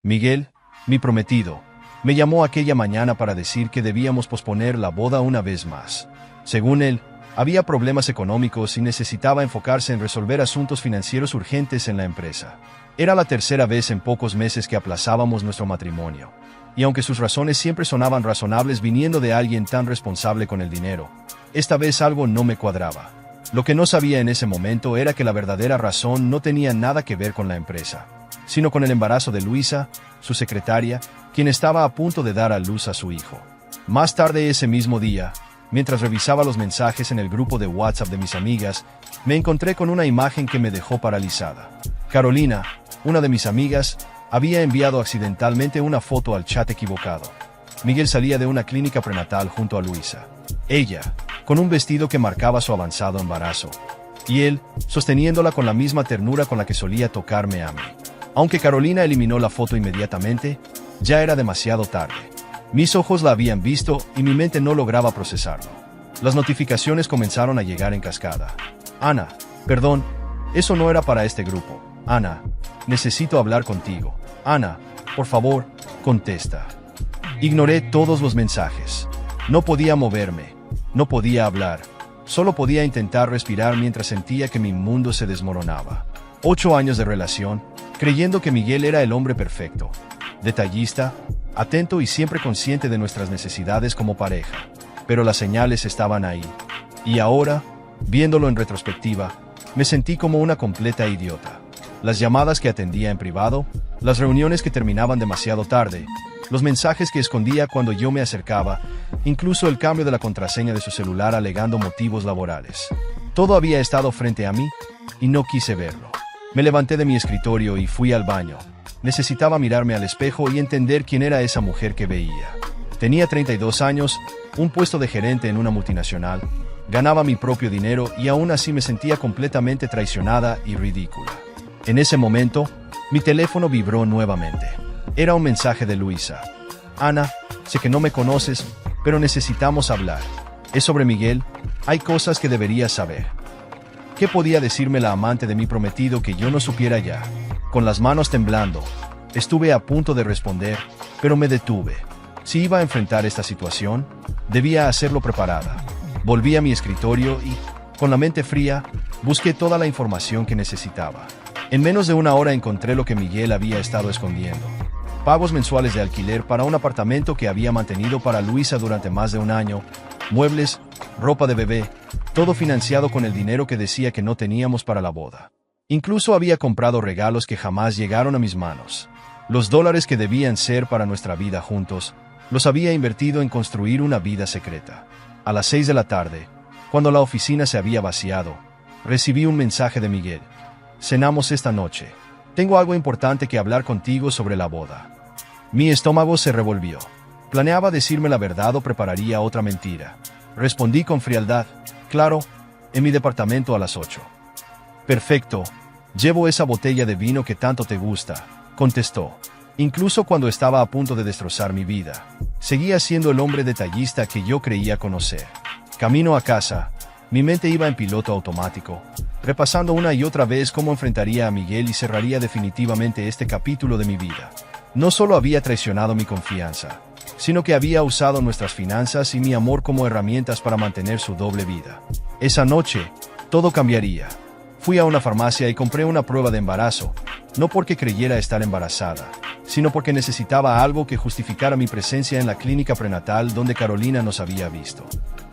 Miguel, mi prometido, me llamó aquella mañana para decir que debíamos posponer la boda una vez más. Según él, había problemas económicos y necesitaba enfocarse en resolver asuntos financieros urgentes en la empresa. Era la tercera vez en pocos meses que aplazábamos nuestro matrimonio. Y aunque sus razones siempre sonaban razonables viniendo de alguien tan responsable con el dinero, esta vez algo no me cuadraba. Lo que no sabía en ese momento era que la verdadera razón no tenía nada que ver con la empresa, sino con el embarazo de Luisa, su secretaria, quien estaba a punto de dar a luz a su hijo. Más tarde ese mismo día, mientras revisaba los mensajes en el grupo de WhatsApp de mis amigas, me encontré con una imagen que me dejó paralizada. Carolina, una de mis amigas, había enviado accidentalmente una foto al chat equivocado. Miguel salía de una clínica prenatal junto a Luisa. Ella, con un vestido que marcaba su avanzado embarazo, y él, sosteniéndola con la misma ternura con la que solía tocarme a mí. Aunque Carolina eliminó la foto inmediatamente, ya era demasiado tarde. Mis ojos la habían visto y mi mente no lograba procesarlo. Las notificaciones comenzaron a llegar en cascada. Ana, perdón, eso no era para este grupo. Ana, necesito hablar contigo. Ana, por favor, contesta. Ignoré todos los mensajes. No podía moverme, no podía hablar. Solo podía intentar respirar mientras sentía que mi mundo se desmoronaba. 8 años de relación, creyendo que Miguel era el hombre perfecto, detallista, atento y siempre consciente de nuestras necesidades como pareja. Pero las señales estaban ahí. Y ahora, viéndolo en retrospectiva, me sentí como una completa idiota. Las llamadas que atendía en privado, las reuniones que terminaban demasiado tarde, los mensajes que escondía cuando yo me acercaba, incluso el cambio de la contraseña de su celular alegando motivos laborales. Todo había estado frente a mí y no quise verlo. Me levanté de mi escritorio y fui al baño. Necesitaba mirarme al espejo y entender quién era esa mujer que veía. Tenía 32 años, un puesto de gerente en una multinacional, ganaba mi propio dinero y aún así me sentía completamente traicionada y ridícula. En ese momento, mi teléfono vibró nuevamente. Era un mensaje de Luisa. Ana, sé que no me conoces, pero necesitamos hablar. Es sobre Miguel, hay cosas que deberías saber. ¿Qué podía decirme la amante de mi prometido que yo no supiera ya? Con las manos temblando, estuve a punto de responder, pero me detuve. Si iba a enfrentar esta situación, debía hacerlo preparada. Volví a mi escritorio y, con la mente fría, busqué toda la información que necesitaba. En menos de una hora encontré lo que Miguel había estado escondiendo. Pagos mensuales de alquiler para un apartamento que había mantenido para Luisa durante más de un año, muebles, ropa de bebé, todo financiado con el dinero que decía que no teníamos para la boda. Incluso había comprado regalos que jamás llegaron a mis manos. Los dólares que debían ser para nuestra vida juntos, los había invertido en construir una vida secreta. A las 6 de la tarde, cuando la oficina se había vaciado, recibí un mensaje de Miguel. Cenamos esta noche. Tengo algo importante que hablar contigo sobre la boda. Mi estómago se revolvió. Planeaba decirme la verdad o prepararía otra mentira. Respondí con frialdad. Claro, en mi departamento a las 8. Perfecto. Llevo esa botella de vino que tanto te gusta, contestó. Incluso cuando estaba a punto de destrozar mi vida, seguía siendo el hombre detallista que yo creía conocer. Camino a casa, mi mente iba en piloto automático, repasando una y otra vez cómo enfrentaría a Miguel y cerraría definitivamente este capítulo de mi vida. No solo había traicionado mi confianza, sino que había usado nuestras finanzas y mi amor como herramientas para mantener su doble vida. Esa noche, todo cambiaría. Fui a una farmacia y compré una prueba de embarazo, no porque creyera estar embarazada, sino porque necesitaba algo que justificara mi presencia en la clínica prenatal donde Carolina nos había visto.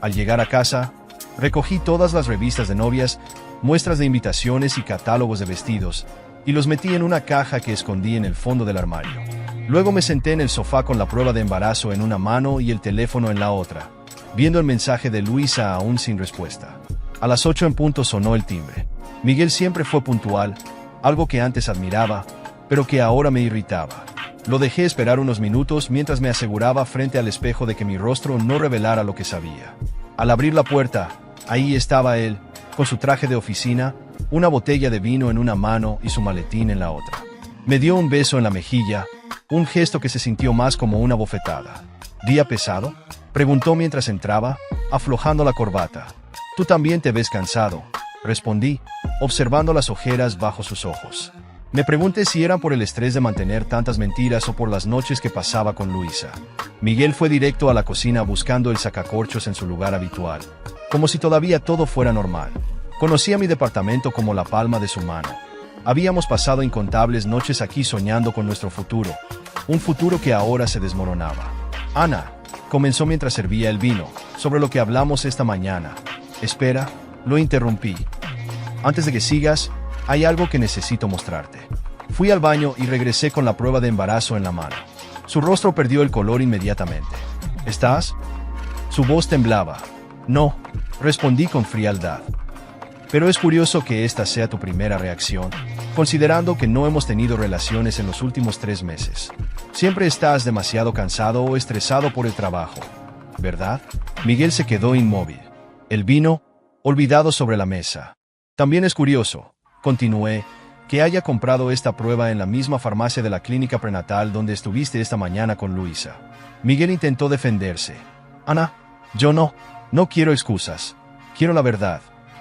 Al llegar a casa, recogí todas las revistas de novias, muestras de invitaciones y catálogos de vestidos, y los metí en una caja que escondí en el fondo del armario. Luego me senté en el sofá con la prueba de embarazo en una mano y el teléfono en la otra, viendo el mensaje de Luisa aún sin respuesta. A las 8 en punto sonó el timbre. Miguel siempre fue puntual, algo que antes admiraba, pero que ahora me irritaba. Lo dejé esperar unos minutos mientras me aseguraba frente al espejo de que mi rostro no revelara lo que sabía. Al abrir la puerta, ahí estaba él, con su traje de oficina, una botella de vino en una mano y su maletín en la otra. Me dio un beso en la mejilla, un gesto que se sintió más como una bofetada. ¿Día pesado?, preguntó mientras entraba, aflojando la corbata. Tú también te ves cansado, respondí, observando las ojeras bajo sus ojos. Me pregunté si eran por el estrés de mantener tantas mentiras o por las noches que pasaba con Luisa. Miguel fue directo a la cocina buscando el sacacorchos en su lugar habitual, como si todavía todo fuera normal. Conocía mi departamento como la palma de su mano. Habíamos pasado incontables noches aquí soñando con nuestro futuro, un futuro que ahora se desmoronaba. Ana, comenzó mientras servía el vino, sobre lo que hablamos esta mañana. Espera, lo interrumpí. Antes de que sigas, hay algo que necesito mostrarte. Fui al baño y regresé con la prueba de embarazo en la mano. Su rostro perdió el color inmediatamente. ¿Estás? Su voz temblaba. No, respondí con frialdad. Pero es curioso que esta sea tu primera reacción, considerando que no hemos tenido relaciones en los últimos 3 meses. Siempre estás demasiado cansado o estresado por el trabajo, ¿verdad? Miguel se quedó inmóvil. El vino, olvidado sobre la mesa. También es curioso, continué, que haya comprado esta prueba en la misma farmacia de la clínica prenatal donde estuviste esta mañana con Luisa. Miguel intentó defenderse. Ana, yo no quiero excusas. Quiero la verdad.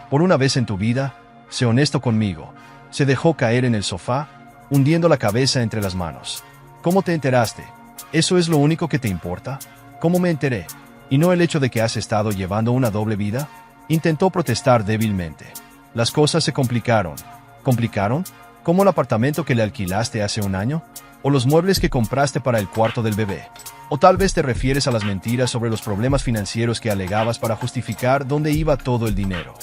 Por una vez en tu vida, sé honesto conmigo. Se dejó caer en el sofá, hundiendo la cabeza entre las manos. ¿Cómo te enteraste? ¿Eso es lo único que te importa? ¿Cómo me enteré? ¿Y no el hecho de que has estado llevando una doble vida? Intentó protestar débilmente. Las cosas se complicaron. ¿Complicaron? ¿Como el apartamento que le alquilaste hace un año? ¿O los muebles que compraste para el cuarto del bebé? ¿O tal vez te refieres a las mentiras sobre los problemas financieros que alegabas para justificar dónde iba todo el dinero?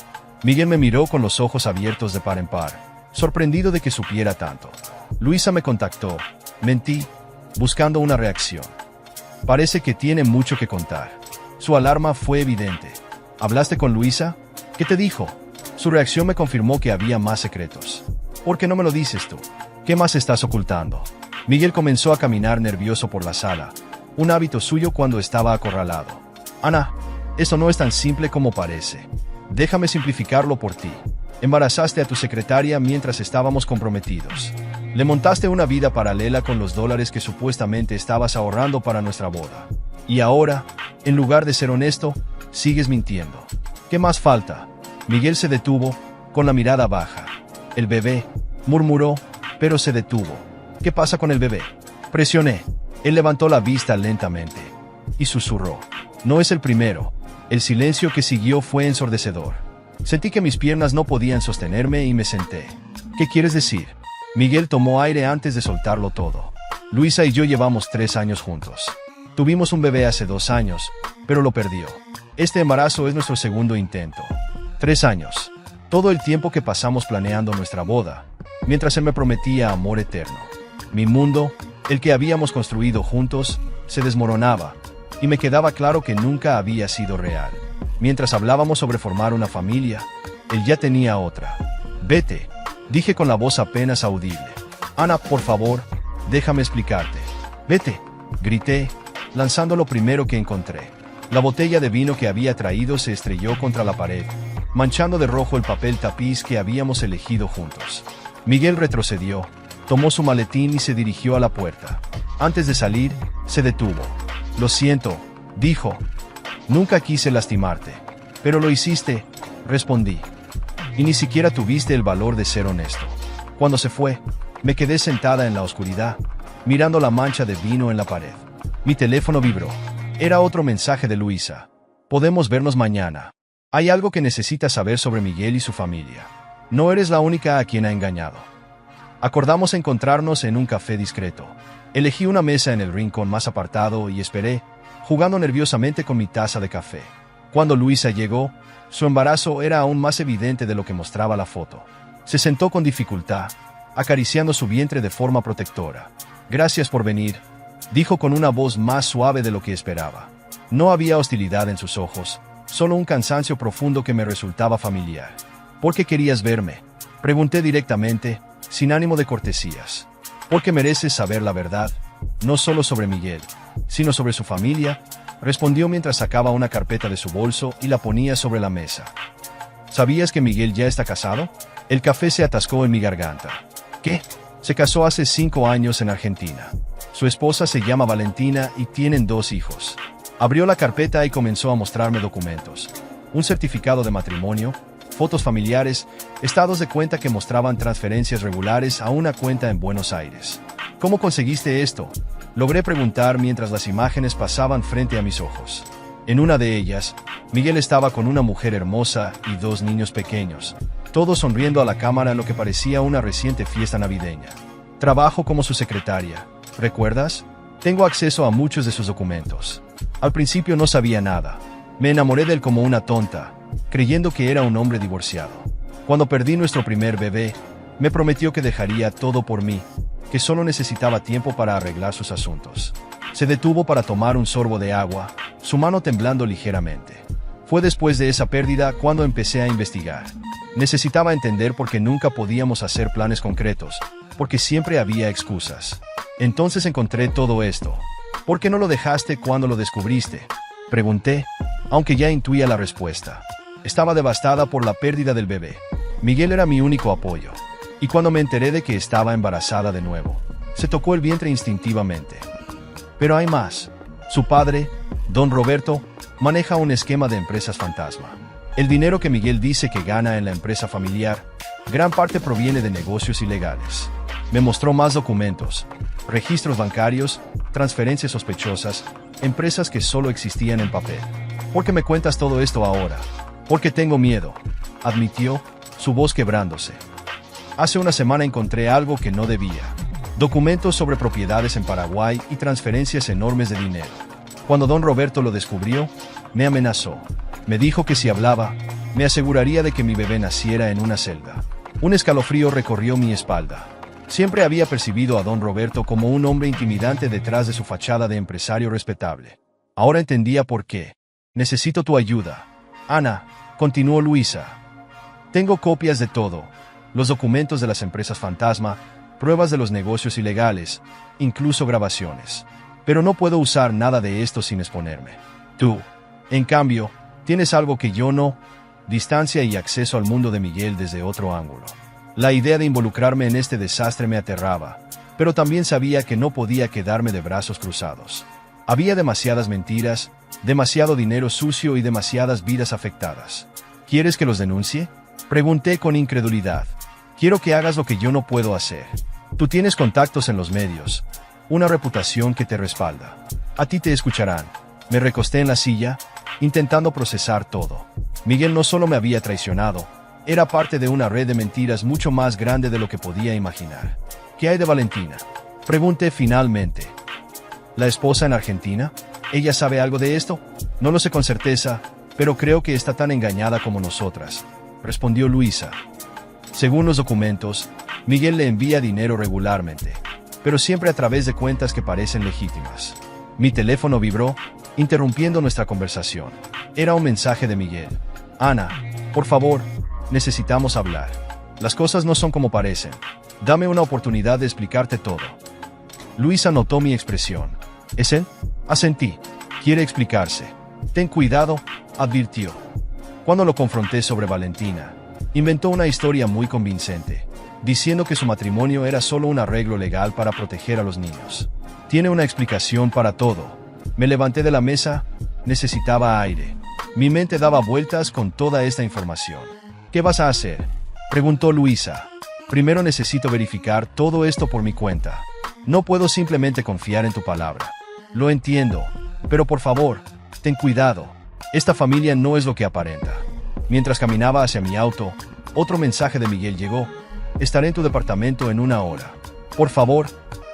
Miguel me miró con los ojos abiertos de par en par, sorprendido de que supiera tanto. Luisa me contactó. Mentí, buscando una reacción. Parece que tiene mucho que contar. Su alarma fue evidente. ¿Hablaste con Luisa? ¿Qué te dijo? Su reacción me confirmó que había más secretos. ¿Por qué no me lo dices tú? ¿Qué más estás ocultando? Miguel comenzó a caminar nervioso por la sala, un hábito suyo cuando estaba acorralado. Ana, esto no es tan simple como parece. Déjame simplificarlo por ti. Embarazaste a tu secretaria mientras estábamos comprometidos. Le montaste una vida paralela con los dólares que supuestamente estabas ahorrando para nuestra boda. Y ahora, en lugar de ser honesto, sigues mintiendo. ¿Qué más falta? Miguel se detuvo, con la mirada baja. El bebé, murmuró, pero se detuvo. ¿Qué pasa con el bebé? Presioné. Él levantó la vista lentamente y susurró. No es el primero. El silencio que siguió fue ensordecedor. Sentí que mis piernas no podían sostenerme y me senté. ¿Qué quieres decir? Miguel tomó aire antes de soltarlo todo. Luisa y yo llevamos 3 años juntos. Tuvimos un bebé hace 2 años, pero lo perdió. Este embarazo es nuestro segundo intento. 3 años. Todo el tiempo que pasamos planeando nuestra boda, mientras él me prometía amor eterno. Mi mundo, el que habíamos construido juntos, se desmoronaba, y me quedaba claro que nunca había sido real. Mientras hablábamos sobre formar una familia, él ya tenía otra. Vete, dije con la voz apenas audible. Ana, por favor, déjame explicarte. Vete, grité, lanzando lo primero que encontré. La botella de vino que había traído se estrelló contra la pared, manchando de rojo el papel tapiz que habíamos elegido juntos. Miguel retrocedió, tomó su maletín y se dirigió a la puerta. Antes de salir, se detuvo. Lo siento, dijo. Nunca quise lastimarte. Pero lo hiciste, respondí. Y ni siquiera tuviste el valor de ser honesto. Cuando se fue, me quedé sentada en la oscuridad, mirando la mancha de vino en la pared. Mi teléfono vibró. Era otro mensaje de Luisa. Podemos vernos mañana. Hay algo que necesitas saber sobre Miguel y su familia. No eres la única a quien ha engañado. Acordamos encontrarnos en un café discreto. Elegí una mesa en el rincón más apartado y esperé, jugando nerviosamente con mi taza de café. Cuando Luisa llegó, su embarazo era aún más evidente de lo que mostraba la foto. Se sentó con dificultad, acariciando su vientre de forma protectora. Gracias por venir, dijo con una voz más suave de lo que esperaba. No había hostilidad en sus ojos, solo un cansancio profundo que me resultaba familiar. ¿Por qué querías verme? Pregunté directamente, sin ánimo de cortesías. Porque mereces saber la verdad, no solo sobre Miguel, sino sobre su familia, respondió mientras sacaba una carpeta de su bolso y la ponía sobre la mesa. ¿Sabías que Miguel ya está casado? El café se atascó en mi garganta. ¿Qué? Se casó hace 5 años en Argentina. Su esposa se llama Valentina y tienen 2 hijos. Abrió la carpeta y comenzó a mostrarme documentos. Un certificado de matrimonio, fotos familiares estados de cuenta que mostraban transferencias regulares a una cuenta en Buenos Aires. ¿Cómo conseguiste esto?, logré preguntar mientras las imágenes pasaban frente a mis ojos. En una de ellas, Miguel estaba con una mujer hermosa y 2 niños pequeños, todos sonriendo a la cámara en lo que parecía una reciente fiesta navideña. Trabajo como su secretaria, ¿recuerdas? Tengo acceso a muchos de sus documentos. Al principio no sabía nada. Me enamoré de él como una tonta, creyendo que era un hombre divorciado. Cuando perdí nuestro primer bebé, me prometió que dejaría todo por mí, que solo necesitaba tiempo para arreglar sus asuntos. Se detuvo para tomar un sorbo de agua, su mano temblando ligeramente. Fue después de esa pérdida cuando empecé a investigar. Necesitaba entender por qué nunca podíamos hacer planes concretos, porque siempre había excusas. Entonces encontré todo esto. ¿Por qué no lo dejaste cuando lo descubriste?, pregunté, aunque ya intuía la respuesta. Estaba devastada por la pérdida del bebé. Miguel era mi único apoyo. Y cuando me enteré de que estaba embarazada de nuevo, se tocó el vientre instintivamente. Pero hay más. Su padre, don Roberto, maneja un esquema de empresas fantasma. El dinero que Miguel dice que gana en la empresa familiar, gran parte proviene de negocios ilegales. Me mostró más documentos, registros bancarios, transferencias sospechosas, empresas que solo existían en papel. ¿Por qué me cuentas todo esto ahora? Porque tengo miedo, admitió, su voz quebrándose. Hace una semana encontré algo que no debía. Documentos sobre propiedades en Paraguay y transferencias enormes de dinero. Cuando don Roberto lo descubrió, me amenazó. Me dijo que si hablaba, me aseguraría de que mi bebé naciera en una celda. Un escalofrío recorrió mi espalda. Siempre había percibido a don Roberto como un hombre intimidante detrás de su fachada de empresario respetable. Ahora entendía por qué. Necesito tu ayuda. Ana, continuó Luisa. Tengo copias de todo. Los documentos de las empresas fantasma, pruebas de los negocios ilegales, incluso grabaciones. Pero no puedo usar nada de esto sin exponerme. Tú, en cambio, tienes algo que yo no: distancia y acceso al mundo de Miguel desde otro ángulo. La idea de involucrarme en este desastre me aterraba, pero también sabía que no podía quedarme de brazos cruzados. Había demasiadas mentiras, demasiado dinero sucio y demasiadas vidas afectadas. ¿Quieres que los denuncie?, pregunté con incredulidad. Quiero que hagas lo que yo no puedo hacer. Tú tienes contactos en los medios, una reputación que te respalda. A ti te escucharán. Me recosté en la silla, intentando procesar todo. Miguel no solo me había traicionado, era parte de una red de mentiras mucho más grande de lo que podía imaginar. ¿Qué hay de Valentina?, pregunté finalmente. ¿La esposa en Argentina? ¿Ella sabe algo de esto? No lo sé con certeza, pero creo que está tan engañada como nosotras, respondió Luisa. Según los documentos, Miguel le envía dinero regularmente, pero siempre a través de cuentas que parecen legítimas. Mi teléfono vibró, interrumpiendo nuestra conversación. Era un mensaje de Miguel. Ana, por favor, necesitamos hablar. Las cosas no son como parecen. Dame una oportunidad de explicarte todo. Luisa notó mi expresión. ¿Es él? Asentí. Quiere explicarse. Ten cuidado, advirtió. Cuando lo confronté sobre Valentina, inventó una historia muy convincente, diciendo que su matrimonio era solo un arreglo legal para proteger a los niños. Tiene una explicación para todo. Me levanté de la mesa, necesitaba aire. Mi mente daba vueltas con toda esta información. ¿Qué vas a hacer?, preguntó Luisa. Primero necesito verificar todo esto por mi cuenta. No puedo simplemente confiar en tu palabra. Lo entiendo, pero por favor, ten cuidado. Esta familia no es lo que aparenta. Mientras caminaba hacia mi auto, otro mensaje de Miguel llegó. Estaré en tu departamento en 1 hora. Por favor,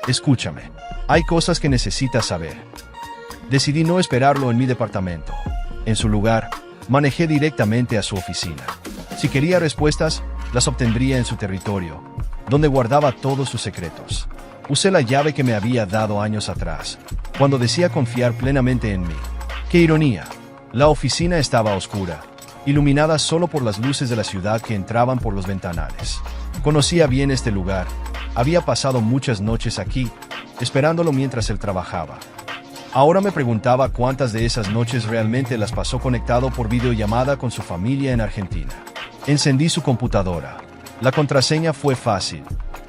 escúchame. Hay cosas que necesitas saber. Decidí no esperarlo en mi departamento. En su lugar, manejé directamente a su oficina. Si quería respuestas, las obtendría en su territorio, donde guardaba todos sus secretos. Usé la llave que me había dado años atrás, cuando decía confiar plenamente en mí. ¡Qué ironía! La oficina estaba a oscura, iluminada solo por las luces de la ciudad que entraban por los ventanales. Conocía bien este lugar. Había pasado muchas noches aquí, esperándolo mientras él trabajaba. Ahora me preguntaba cuántas de esas noches realmente las pasó conectado por videollamada con su familia en Argentina. Encendí su computadora. La contraseña fue fácil: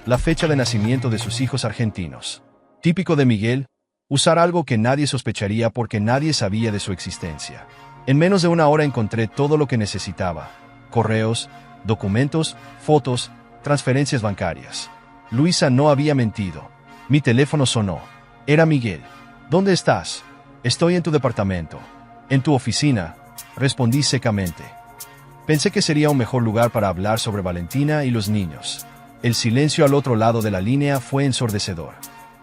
la fecha de nacimiento de sus hijos argentinos. Típico de Miguel, usar algo que nadie sospecharía porque nadie sabía de su existencia. En menos de 1 hora encontré todo lo que necesitaba: correos, documentos, fotos, transferencias bancarias. Luisa no había mentido. Mi teléfono sonó. Era Miguel. ¿Dónde estás? Estoy en tu departamento. En tu oficina, respondí secamente. Pensé que sería un mejor lugar para hablar sobre Valentina y los niños. El silencio al otro lado de la línea fue ensordecedor.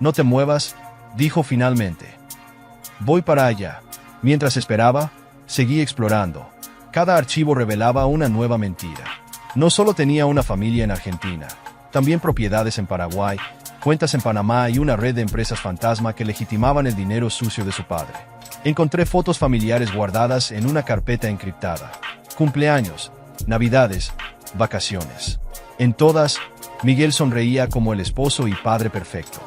No te muevas, dijo finalmente. Voy para allá. Mientras esperaba, seguí explorando. Cada archivo revelaba una nueva mentira. No solo tenía una familia en Argentina, también propiedades en Paraguay, cuentas en Panamá y una red de empresas fantasma que legitimaban el dinero sucio de su padre. Encontré fotos familiares guardadas en una carpeta encriptada. Cumpleaños, navidades, vacaciones. En todas, Miguel sonreía como el esposo y padre perfecto.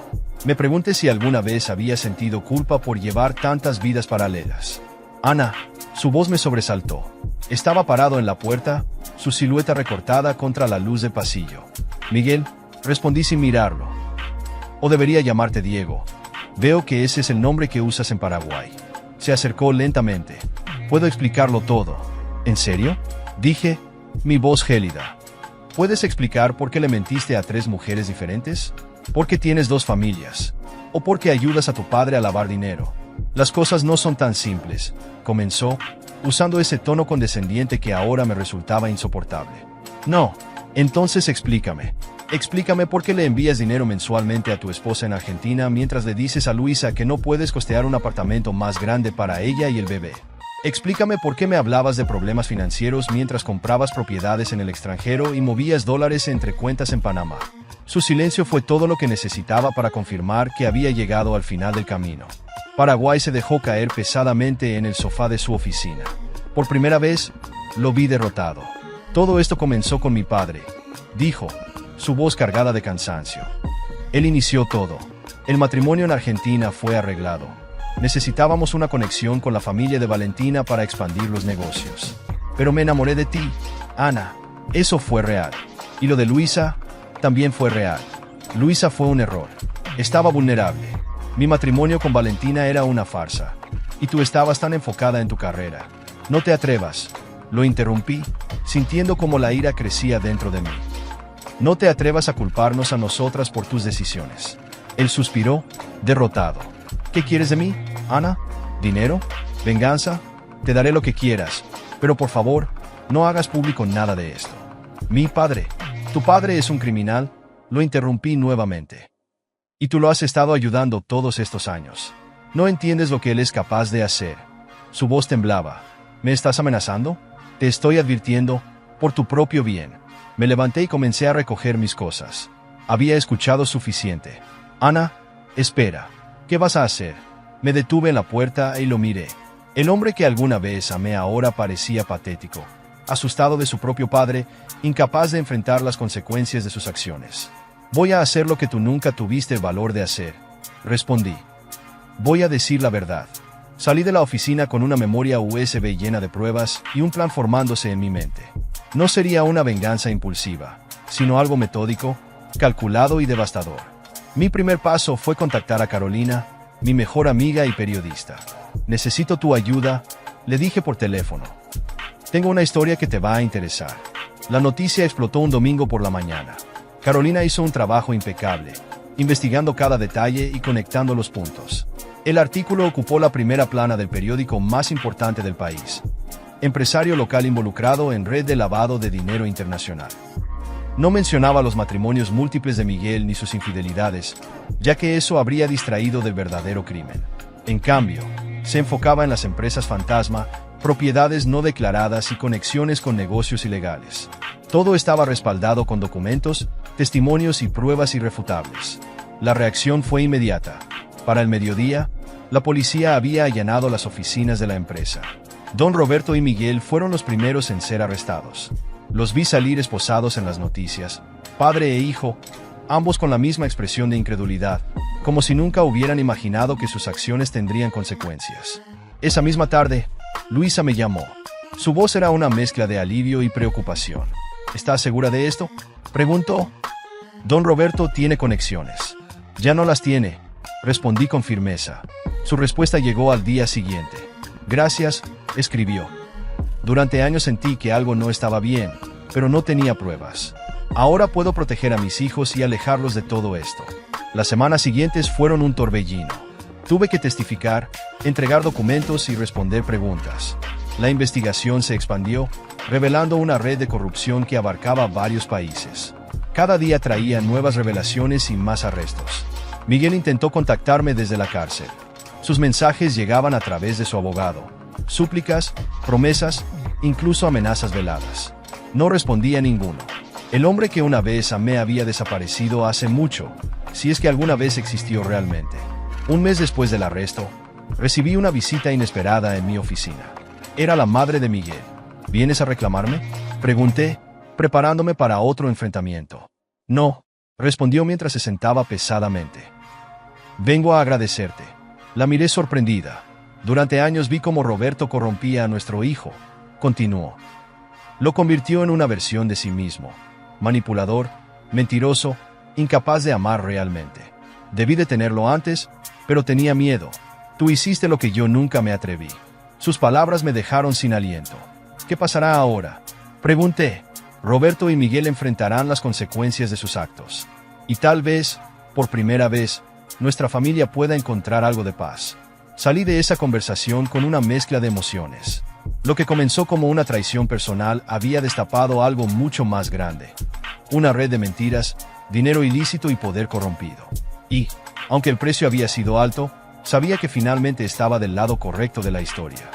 Me pregunté si alguna vez había sentido culpa por llevar tantas vidas paralelas. Ana, su voz me sobresaltó. Estaba parado en la puerta, su silueta recortada contra la luz del pasillo. Miguel, respondí sin mirarlo. O debería llamarte Diego. Veo que ese es el nombre que usas en Paraguay. Se acercó lentamente. Puedo explicarlo todo. ¿En serio? Dije, mi voz gélida. ¿Puedes explicar por qué le mentiste a 3 mujeres diferentes? ¿Por qué tienes 2 familias? ¿O por qué ayudas a tu padre a lavar dinero? Las cosas no son tan simples, comenzó, usando ese tono condescendiente que ahora me resultaba insoportable. No, entonces explícame. Explícame por qué le envías dinero mensualmente a tu esposa en Argentina mientras le dices a Luisa que no puedes costear un apartamento más grande para ella y el bebé. Explícame por qué me hablabas de problemas financieros mientras comprabas propiedades en el extranjero y movías dólares entre cuentas en Panamá. Su silencio fue todo lo que necesitaba para confirmar que había llegado al final del camino. Paraguay se dejó caer pesadamente en el sofá de su oficina. Por primera vez, lo vi derrotado. Todo esto comenzó con mi padre, dijo, su voz cargada de cansancio. Él inició todo. El matrimonio en Argentina fue arreglado. Necesitábamos una conexión con la familia de Valentina para expandir los negocios. Pero me enamoré de ti, Ana. Eso fue real. Y lo de Luisa también fue real. Luisa fue un error. Estaba vulnerable. Mi matrimonio con Valentina era una farsa. Y tú estabas tan enfocada en tu carrera. No te atrevas. Lo interrumpí, sintiendo como la ira crecía dentro de mí. No te atrevas a culparnos a nosotras por tus decisiones. Él suspiró, derrotado. ¿Qué quieres de mí, Ana? ¿Dinero? ¿Venganza? Te daré lo que quieras, pero por favor, no hagas público nada de esto. Mi padre. Tu padre es un criminal, lo interrumpí nuevamente. Y tú lo has estado ayudando todos estos años. No entiendes lo que él es capaz de hacer. Su voz temblaba. ¿Me estás amenazando? Te estoy advirtiendo, por tu propio bien. Me levanté y comencé a recoger mis cosas. Había escuchado suficiente. Ana, espera. ¿Qué vas a hacer? Me detuve en la puerta y lo miré. El hombre que alguna vez amé ahora parecía patético, asustado de su propio padre, incapaz de enfrentar las consecuencias de sus acciones. Voy a hacer lo que tú nunca tuviste el valor de hacer, respondí. Voy a decir la verdad. Salí de la oficina con una memoria USB llena de pruebas y un plan formándose en mi mente. No sería una venganza impulsiva, sino algo metódico, calculado y devastador. Mi primer paso fue contactar a Carolina, mi mejor amiga y periodista. Necesito tu ayuda, le dije por teléfono. Tengo una historia que te va a interesar. La noticia explotó un domingo por la mañana. Carolina hizo un trabajo impecable, investigando cada detalle y conectando los puntos. El artículo ocupó la primera plana del periódico más importante del país. Empresario local involucrado en red de lavado de dinero internacional. No mencionaba los matrimonios múltiples de Miguel ni sus infidelidades, ya que eso habría distraído del verdadero crimen. En cambio, se enfocaba en las empresas fantasma, propiedades no declaradas y conexiones con negocios ilegales. Todo estaba respaldado con documentos, testimonios y pruebas irrefutables. La reacción fue inmediata. Para el mediodía, la policía había allanado las oficinas de la empresa. Don Roberto y Miguel fueron los primeros en ser arrestados. Los vi salir esposados en las noticias, padre e hijo, ambos con la misma expresión de incredulidad, como si nunca hubieran imaginado que sus acciones tendrían consecuencias. Esa misma tarde, Luisa me llamó. Su voz era una mezcla de alivio y preocupación. ¿Estás segura de esto?, preguntó. Don Roberto tiene conexiones. Ya no las tiene, respondí con firmeza. Su respuesta llegó al día siguiente. Gracias, escribió. Durante años sentí que algo no estaba bien, pero no tenía pruebas. Ahora puedo proteger a mis hijos y alejarlos de todo esto. Las semanas siguientes fueron un torbellino. Tuve que testificar, entregar documentos y responder preguntas. La investigación se expandió, revelando una red de corrupción que abarcaba varios países. Cada día traía nuevas revelaciones y más arrestos. Miguel intentó contactarme desde la cárcel. Sus mensajes llegaban a través de su abogado. Súplicas, promesas, incluso amenazas veladas. No respondía ninguno. El hombre que una vez amé había desaparecido hace mucho, si es que alguna vez existió realmente. Un mes después del arresto, recibí una visita inesperada en mi oficina. Era la madre de Miguel. ¿Vienes a reclamarme?, pregunté, preparándome para otro enfrentamiento. No, respondió mientras se sentaba pesadamente. Vengo a agradecerte. La miré sorprendida. Durante años vi cómo Roberto corrompía a nuestro hijo, continuó. Lo convirtió en una versión de sí mismo. Manipulador, mentiroso, incapaz de amar realmente. Debí detenerlo antes, pero tenía miedo. Tú hiciste lo que yo nunca me atreví. Sus palabras me dejaron sin aliento. ¿Qué pasará ahora?, pregunté. Roberto y Miguel enfrentarán las consecuencias de sus actos. Y tal vez, por primera vez, nuestra familia pueda encontrar algo de paz. Salí de esa conversación con una mezcla de emociones. Lo que comenzó como una traición personal había destapado algo mucho más grande. Una red de mentiras, dinero ilícito y poder corrompido. Y, aunque el precio había sido alto, sabía que finalmente estaba del lado correcto de la historia.